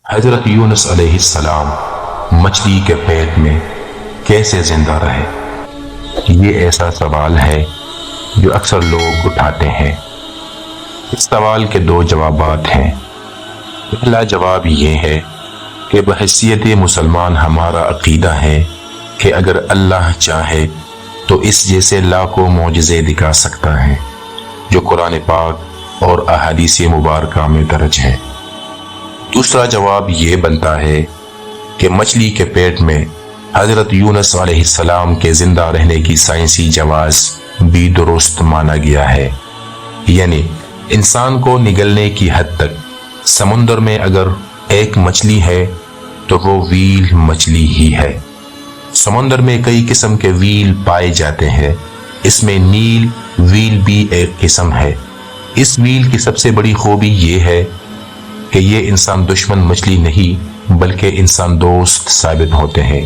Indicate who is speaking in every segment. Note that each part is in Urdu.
Speaker 1: حضرت یونس علیہ السلام مچھلی کے پیٹ میں کیسے زندہ رہے؟ یہ ایسا سوال ہے جو اکثر لوگ اٹھاتے ہیں۔ اس سوال کے دو جوابات ہیں۔ پہلا جواب یہ ہے کہ بحیثیت مسلمان ہمارا عقیدہ ہے کہ اگر اللہ چاہے تو اس جیسے لاکھوں معجزے دکھا سکتا ہے جو قرآن پاک اور احادیث مبارکہ میں درج ہے۔ دوسرا جواب یہ بنتا ہے کہ مچھلی کے پیٹ میں حضرت یونس علیہ السلام کے زندہ رہنے کی سائنسی جواز بھی درست مانا گیا ہے، یعنی انسان کو نگلنے کی حد تک سمندر میں اگر ایک مچھلی ہے تو وہ ویل مچھلی ہی ہے۔ سمندر میں کئی قسم کے ویل پائے جاتے ہیں، اس میں نیل ویل بھی ایک قسم ہے۔ اس ویل کی سب سے بڑی خوبی یہ ہے کہ یہ انسان دشمن مچھلی نہیں بلکہ انسان دوست ثابت ہوتے ہیں۔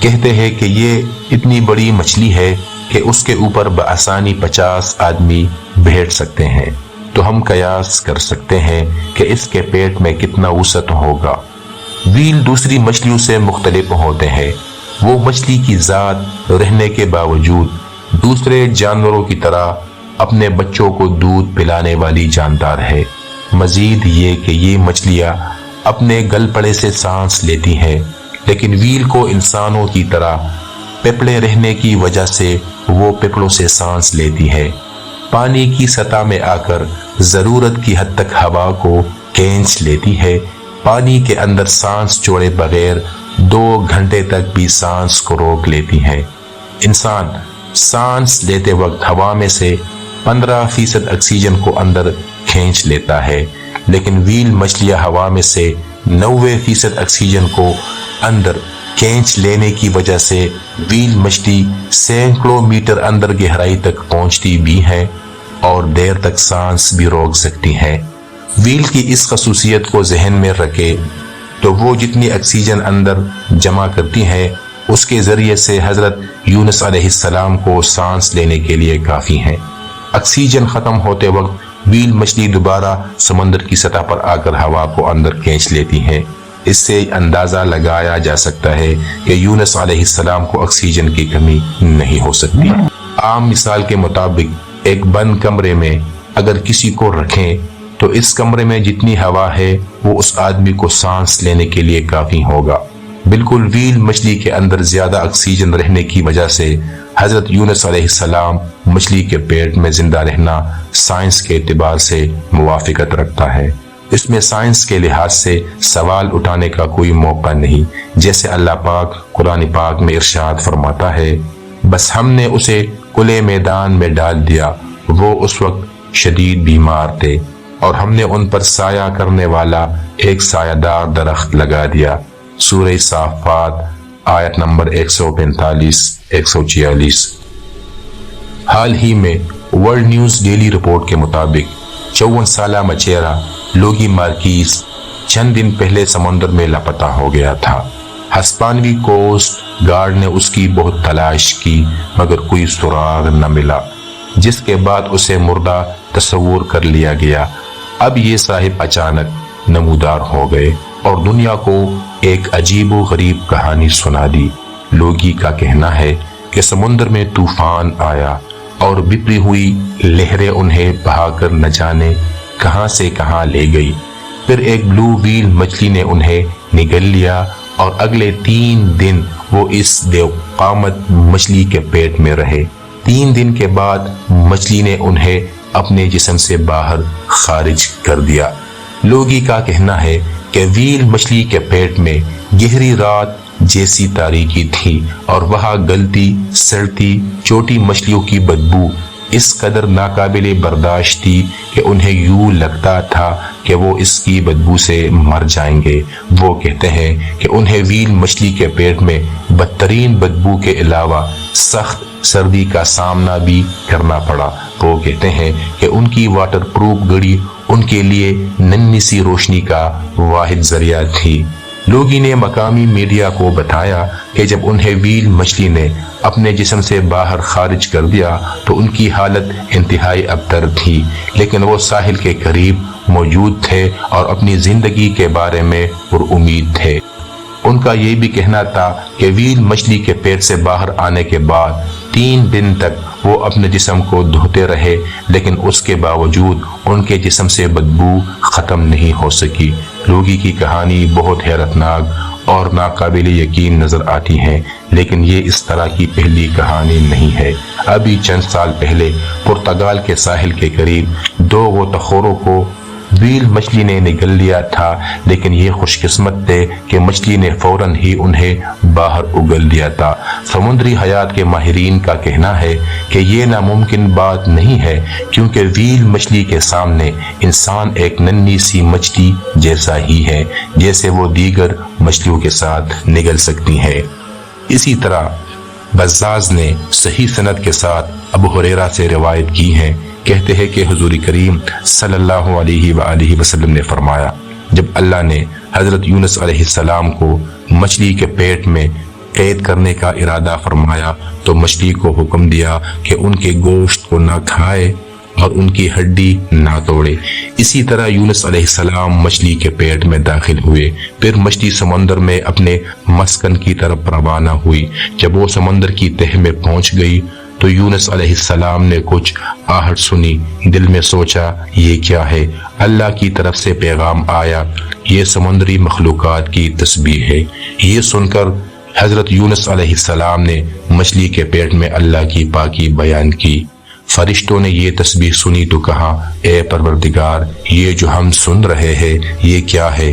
Speaker 1: کہتے ہیں کہ یہ اتنی بڑی مچھلی ہے کہ اس کے اوپر بآسانی 50 آدمی بیٹھ سکتے ہیں، تو ہم قیاس کر سکتے ہیں کہ اس کے پیٹ میں کتنا وسعت ہوگا۔ ویل دوسری مچھلیوں سے مختلف ہوتے ہیں۔ وہ مچھلی کی ذات رہنے کے باوجود دوسرے جانوروں کی طرح اپنے بچوں کو دودھ پلانے والی جاندار ہے۔ مزید یہ کہ یہ مچھلیاں اپنے گل پڑے سے سانس لیتی ہیں، لیکن ویل کو انسانوں کی طرح پپڑے رہنے کی وجہ سے وہ پپڑوں سے سانس لیتی ہے۔ پانی کی سطح میں آ کر ضرورت کی حد تک ہوا کو کھینچ لیتی ہے۔ پانی کے اندر سانس چھوڑے بغیر 2 گھنٹے تک بھی سانس کو روک لیتی ہے۔ انسان سانس لیتے وقت ہوا میں سے 15% آکسیجن کو اندر کھینچ لیتا ہے، لیکن ویل مچھلیاں ہوا میں سے 90% آکسیجن کو اندر کھینچ لینے کی وجہ سے ویل مچھلی سینکڑوں میٹر اندر گہرائی تک پہنچتی بھی ہے اور دیر تک سانس بھی روک سکتی ہے۔ ویل کی اس خصوصیت کو ذہن میں رکھے تو وہ جتنی آکسیجن اندر جمع کرتی ہے اس کے ذریعے سے حضرت یونس علیہ السلام کو سانس لینے کے لیے کافی ہے۔ آکسیجن ختم ہوتے وقت ویل مچھلی دوبارہ سمندر کی سطح پر آ کر ہوا کو اندر کھینچ لیتی ہے۔ اس سے اندازہ لگایا جا سکتا ہے کہ یونس علیہ السلام کو آکسیجن کی کمی نہیں ہو سکتی۔ عام مثال کے مطابق ایک بند کمرے میں اگر کسی کو رکھیں تو اس کمرے میں جتنی ہوا ہے وہ اس آدمی کو سانس لینے کے لیے کافی ہوگا۔ بالکل ویل مچھلی کے اندر زیادہ آکسیجن رہنے کی وجہ سے حضرت یونس علیہ السلام مچھلی کے پیٹ میں زندہ رہنا سائنس کے اعتبار سے موافقت رکھتا ہے۔ اس میں سائنس کے لحاظ سے سوال اٹھانے کا کوئی موقع نہیں، جیسے اللہ پاک قرآن پاک میں ارشاد فرماتا ہے، بس ہم نے اسے کھلے میدان میں ڈال دیا، وہ اس وقت شدید بیمار تھے اور ہم نے ان پر سایہ کرنے والا ایک سایہ دار درخت لگا دیا۔ سورہ صافات آیت نمبر 145-146۔ حال ہی میں ورلڈ نیوز ڈیلی رپورٹ کے مطابق 54 سالہ مچیرا لوگی مارکیز چند دن پہلے سمندر میں لاپتہ ہو گیا تھا۔ ہسپانوی کوسٹ گارڈ نے اس کی بہت تلاش کی مگر کوئی سراغ نہ ملا، جس کے بعد اسے مردہ تصور کر لیا گیا۔ اب یہ صاحب اچانک نمودار ہو گئے اور دنیا کو ایک عجیب و غریب کہانی سنا دی۔ لوگی کا کہنا ہے کہ سمندر میں طوفان آیا اور بکھری ہوئی لہریں انہیں بہا کر نہ جانے کہاں سے کہاں لے گئی۔ پھر ایک بلو ویل مچھلی نے انہیں نگل لیا اور اگلے 3 دن وہ اس دیو قامت مچھلی کے پیٹ میں رہے۔ 3 دن کے بعد مچھلی نے انہیں اپنے جسم سے باہر خارج کر دیا۔ لوگی کا کہنا ہے کہ ویل مچھلی کے پیٹ میں گہری رات جیسی تاریکی تھی اور وہاں گلتی سڑتی چھوٹی مچھلیوں کی بدبو اس قدر ناقابل برداشت تھی کہ انہیں یوں لگتا تھا کہ وہ اس کی بدبو سے مر جائیں گے۔ وہ کہتے ہیں کہ انہیں ویل مچھلی کے پیٹ میں بدترین بدبو کے علاوہ سخت سردی کا سامنا بھی کرنا پڑا۔ وہ کہتے ہیں کہ ان کی واٹر پروف گھڑی ان کے لیے ننھی سی روشنی کا واحد ذریعہ تھی۔ لوگوں نے مقامی میڈیا کو بتایا کہ جب انہیں ویل مچھلی نے اپنے جسم سے باہر خارج کر دیا تو ان کی حالت انتہائی ابتر تھی، لیکن وہ ساحل کے قریب موجود تھے اور اپنی زندگی کے بارے میں پر امید تھے۔ ان کا یہ بھی کہنا تھا کہ ویل مچھلی کے پیٹ سے باہر آنے کے بعد 3 دن تک وہ اپنے جسم کو دھوتے رہے، لیکن اس کے باوجود ان کے جسم سے بدبو ختم نہیں ہو سکی۔ لوگی کی کہانی بہت حیرتناک اور ناقابل یقین نظر آتی ہے، لیکن یہ اس طرح کی پہلی کہانی نہیں ہے۔ ابھی چند سال پہلے پرتگال کے ساحل کے قریب 2 غوطہ خوروں کو ویل مچھلی نے نگل لیا تھا، لیکن یہ خوش قسمت تھے کہ مچھلی نے فوراً ہی انہیں باہر اگل دیا تھا۔ سمندری حیات کے ماہرین کا کہنا ہے کہ یہ ناممکن بات نہیں ہے، کیونکہ ویل مچھلی کے سامنے انسان ایک ننھی سی مچھلی جیسا ہی ہے، جیسے وہ دیگر مچھلیوں کے ساتھ نگل سکتی ہے۔ اسی طرح بزاز نے صحیح سند کے ساتھ ابو ہریرہ سے روایت کی ہے، کہتے ہیں کہ حضور کریم صلی اللہ علیہ وآلہ وسلم نے فرمایا، جب اللہ نے حضرت یونس علیہ السلام کو مچھلی کے پیٹ میں قید کرنے کا ارادہ فرمایا تو مچھلی کو حکم دیا کہ ان کے گوشت کو نہ کھائے اور ان کی ہڈی نہ توڑے۔ اسی طرح یونس علیہ السلام مچھلی کے پیٹ میں داخل ہوئے، پھر مچھلی سمندر میں اپنے مسکن کی طرف روانہ ہوئی۔ جب وہ سمندر کی تہ میں پہنچ گئی تو یونس علیہ السلام نے کچھ آہٹ سنی، دل میں سوچا یہ کیا ہے؟ اللہ کی طرف سے پیغام آیا، یہ سمندری مخلوقات کی تسبیح ہے۔ یہ سن کر حضرت یونس علیہ السلام نے مچھلی کے پیٹ میں اللہ کی پاکی بیان کی۔ فرشتوں نے یہ تسبیح سنی تو کہا، اے پروردگار، یہ جو ہم سن رہے ہیں یہ کیا ہے؟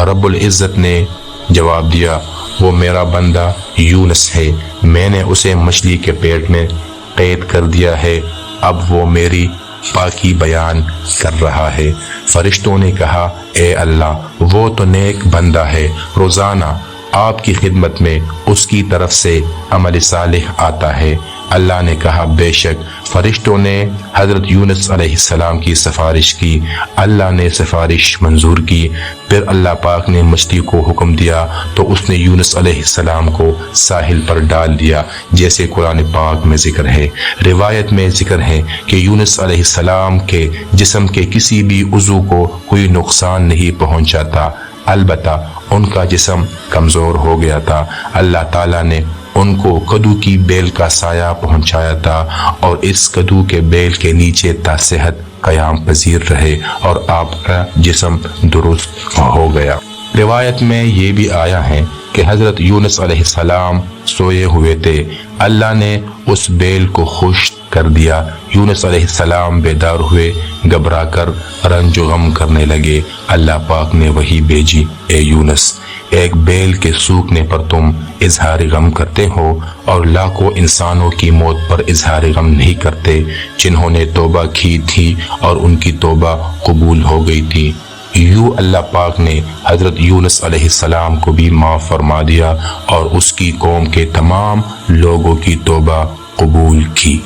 Speaker 1: رب العزت نے جواب دیا، وہ میرا بندہ یونس ہے، میں نے اسے مچھلی کے پیٹ میں قید کر دیا ہے، اب وہ میری پاکی بیان کر رہا ہے۔ فرشتوں نے کہا، اے اللہ، وہ تو نیک بندہ ہے، روزانہ آپ کی خدمت میں اس کی طرف سے عمل صالح آتا ہے۔ اللہ نے کہا، بے شک فرشتوں نے حضرت یونس علیہ السلام کی سفارش کی، اللہ نے سفارش منظور کی۔ پھر اللہ پاک نے مچھلی کو حکم دیا تو اس نے یونس علیہ السلام کو ساحل پر ڈال دیا، جیسے قرآن پاک میں ذکر ہے۔ روایت میں ذکر ہے کہ یونس علیہ السلام کے جسم کے کسی بھی عضو کو کوئی نقصان نہیں پہنچا تھا، البتہ ان کا جسم کمزور ہو گیا تھا۔ اللہ تعالیٰ نے ان کو کدو کی بیل کا سایہ پہنچایا تھا اور اس کدو کے بیل کے نیچے تا صحت قیام پذیر رہے اور آپ کا جسم درست ہو گیا۔ روایت میں یہ بھی آیا ہے کہ حضرت یونس علیہ السلام سوئے ہوئے تھے، اللہ نے اس بیل کو خشک کر دیا۔ یونس علیہ السلام بیدار ہوئے، گھبرا کر رنج و غم کرنے لگے۔ اللہ پاک نے وحی بھیجی، اے یونس، ایک بیل کے سوکھنے پر تم اظہار غم کرتے ہو اور لاکھوں انسانوں کی موت پر اظہار غم نہیں کرتے، جنہوں نے توبہ کی تھی اور ان کی توبہ قبول ہو گئی تھی۔ یوں اللہ پاک نے حضرت یونس علیہ السلام کو بھی معاف فرما دیا اور اس کی قوم کے تمام لوگوں کی توبہ قبول کی۔